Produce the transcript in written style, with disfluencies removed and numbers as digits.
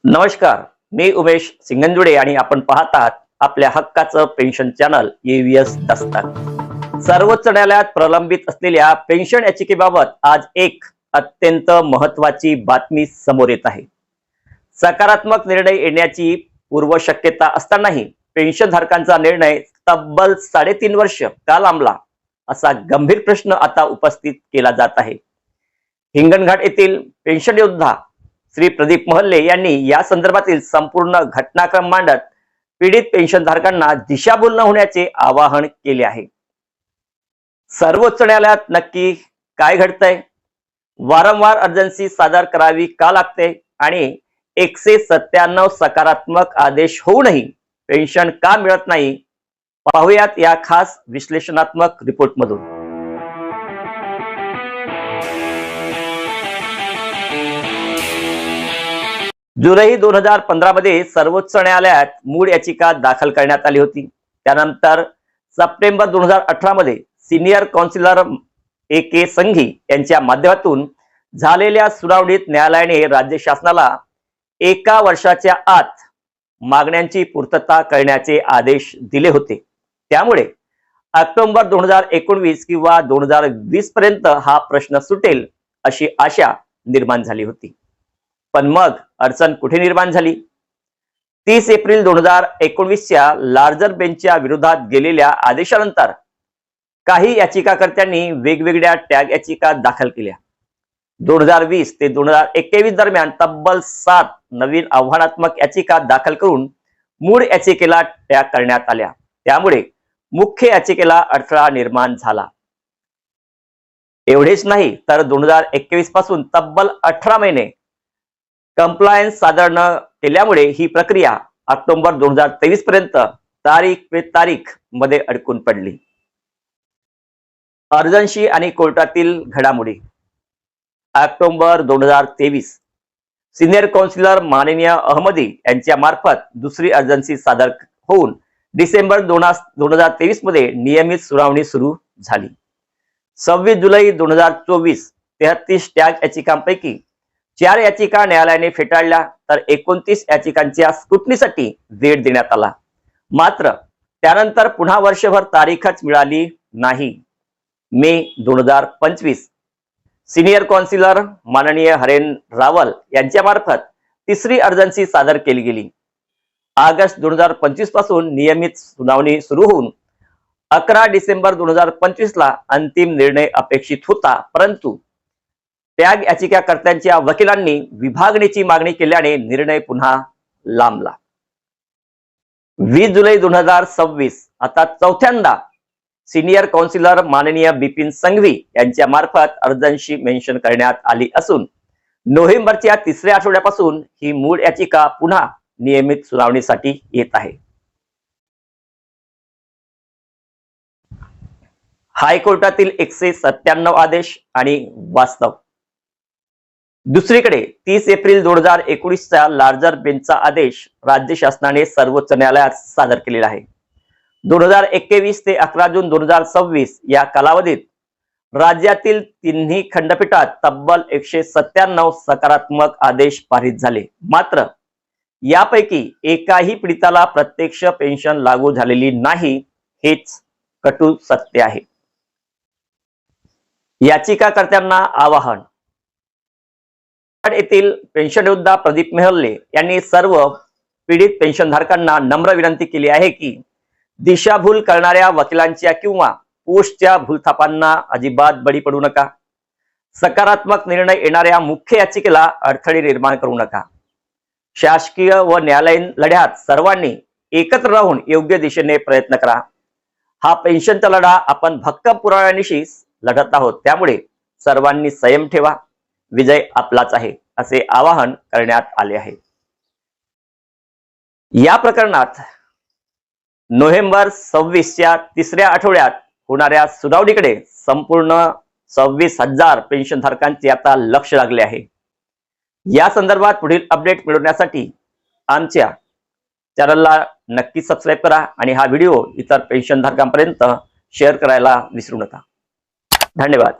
नमस्कार, मी उमेश सिंगंजुडे आणि आपण पाहत आहात आपल्या हक्काचं पेन्शन चॅनल EVS दस्तक। सर्वोच्च न्यायालयात प्रलंबित असलेल्या पेन्शन याचिकेबाबत आज एक अत्यंत महत्त्वाची बातमी समोर येत आहे। सकारात्मक निर्णय येण्याची पूर्व शक्यता असतानाही पेन्शनधारकांचा निर्णय तब्बल 3.5 वर्ष का लांबला, असा गंभीर प्रश्न आता उपस्थित केला जात आहे। हिंगणघाट येथील पेन्शन योद्धा श्री प्रदीप महल्ले यांनी या संदर्भातील संपूर्ण घटनाक्रम मांडत पीडित पेन्शनधारकांना दिशाभूल न होण्याचे आवाहन केले आहे। सर्वोच्च न्यायालयात नक्की काय घडतंय, वारंवार अर्जन्सी सादर करावी का लागते आणि 197 सकारात्मक आदेश होऊनही पेन्शन का मिळत नाही, पाहूयात या खास विश्लेषणात्मक रिपोर्ट मधून। जुलै 2015 मध्ये सर्वोच्च न्यायालयात मूळ याचिका दाखल करण्यात आली होती। त्यानंतर सप्टेंबर 2018 मध्ये सिनियर काउन्सिलर AK संघी यांच्या माध्यमातून झालेल्या सुनावणीत न्यायालयाने राज्य शासनाला 1 वर्षाच्या आत मागण्यांची पूर्तता करण्याचे आदेश दिले होते। त्यामुळे ऑक्टोबर 2019 किंवा 2020 पर्यंत हा प्रश्न सुटेल अशी आशा निर्माण झाली होती। पण मग अडचण कुठे निर्माण झाली? 30 एप्रिल 2019 च्या लार्जर बेंचच्या विरोधात गेलेल्या आदेशानंतर काही याचिकाकर्त्यांनी वेगवेगळ्या टॅग याचिका दाखल केल्या। 2020 ते 2021 दरम्यान तब्बल 7 नवीन आव्हानात्मक याचिका दाखल करून मूळ याचिकेला टॅग करण्यात आल्या। त्यामुळे मुख्य याचिकेला अडथळा निर्माण झाला। एवढेच नाही तर 2021 पासून तब्बल 18 महिने कंप्लायन्स सादर न केल्यामुळे ही प्रक्रिया ऑक्टोबर 2023 पर्यंत तारीख पे तारीख मध्ये अडकून पडली। अर्जन्सी आणि कोर्टातील घडामोडी। ऑक्टोबर 2023 सिनियर काउन्सिलर माननीय अहमदी यांच्या मार्फत दुसरी अर्जन्सी सादर होऊन डिसेंबर 2023 मध्ये नियमित सुनावणी सुरू झाली। 26 जुलै 2024 33 टॅग याचिकांपैकी 4 याचिका न्यायालयाने फेटाळल्या तर 29 याचिकांच्या स्क्रुटनीसाठी वेळ देण्यात आला। मात्र त्यानंतर पुन्हा वर्षभर तारीखच मिळाली नाही। मे 2025 सिनियर काउन्सिलर माननीय हरेन रावल यांच्या मार्फत तिसरी अर्जन्सी सादर केली गेली। ऑगस्ट 2025 पासून नियमित सुनावणी सुरू होऊन 11 डिसेंबर 2025 ला अंतिम निर्णय अपेक्षित होता, परंतु टॅग याचिकाकर्त्यांच्या वकिलांनी विभागणीची मागणी केल्याने निर्णय पुन्हा लांबला। 20 जुलै 2026 आता चौथ्यांदा सिनियर काउन्सिलर माननीय बिपिन संघवी यांच्या मार्फत अर्जन्सी मेन्शन करण्यात आली असून नोव्हेंबरच्या 3ऱ्या आठवड्यापासून ही मूळ याचिका पुन्हा नियमित सुनावणीसाठी येत आहे। हायकोर्टातील 197 आदेश आणि वास्तव। दुसरीकडे 30 एप्रिल 2019 चा लार्जर बेंचचा आदेश राज्य शासनाने सर्वोच्च न्यायालयात सादर केलेला आहे। 2021 ते 11 जून 2026 या कालावधीत राज्यातील तिन्ही खंडपीठात तब्बल 197 सकारात्मक आदेश पारित झाले। मात्र यापैकी एकाही पीडिताला प्रत्यक्ष पेन्शन लागू झालेली नाही, हेच कटू सत्य आहे। याचिकाकर्त्यांना आवाहन। येथील पेन्शन योद्धा प्रदीप महल्ले यांनी सर्व पीडित पेन्शनधारकांना नम्र विनंती केली आहे की दिशाभूल करणाऱ्या वकिलांच्या किंवा पोस्टच्या भूलथापांना अजिबात बळी पडू नका। सकारात्मक निर्णय येणाऱ्या मुख्य याचिकेला अडथळे निर्माण करू नका। शासकीय व न्यायालयीन लढ्यात सर्वांनी एकत्र राहून योग्य दिशेने प्रयत्न करा। हा पेन्शनचा लढा आपण भक्कम पुराव्यानिशी लढत आहोत, त्यामुळे सर्वांनी संयम ठेवा। विजय आपलाच आहे, असे आवाहन करण्यात आले आहे। या प्रकरणात नोव्हेंबर 26 च्या 3ऱ्या आठवड्यात होणाऱ्या सुनावणीकडे संपूर्ण 26,000 पेन्शनधारकांचे आता लक्ष लागले आहे। या संदर्भात पुढील अपडेट मिळवण्यासाठी आमच्या चॅनलला नक्की सबस्क्राइब करा आणि हा व्हिडिओ इतर पेन्शनधारकांपर्यंत शेअर करायला विसरू नका। धन्यवाद।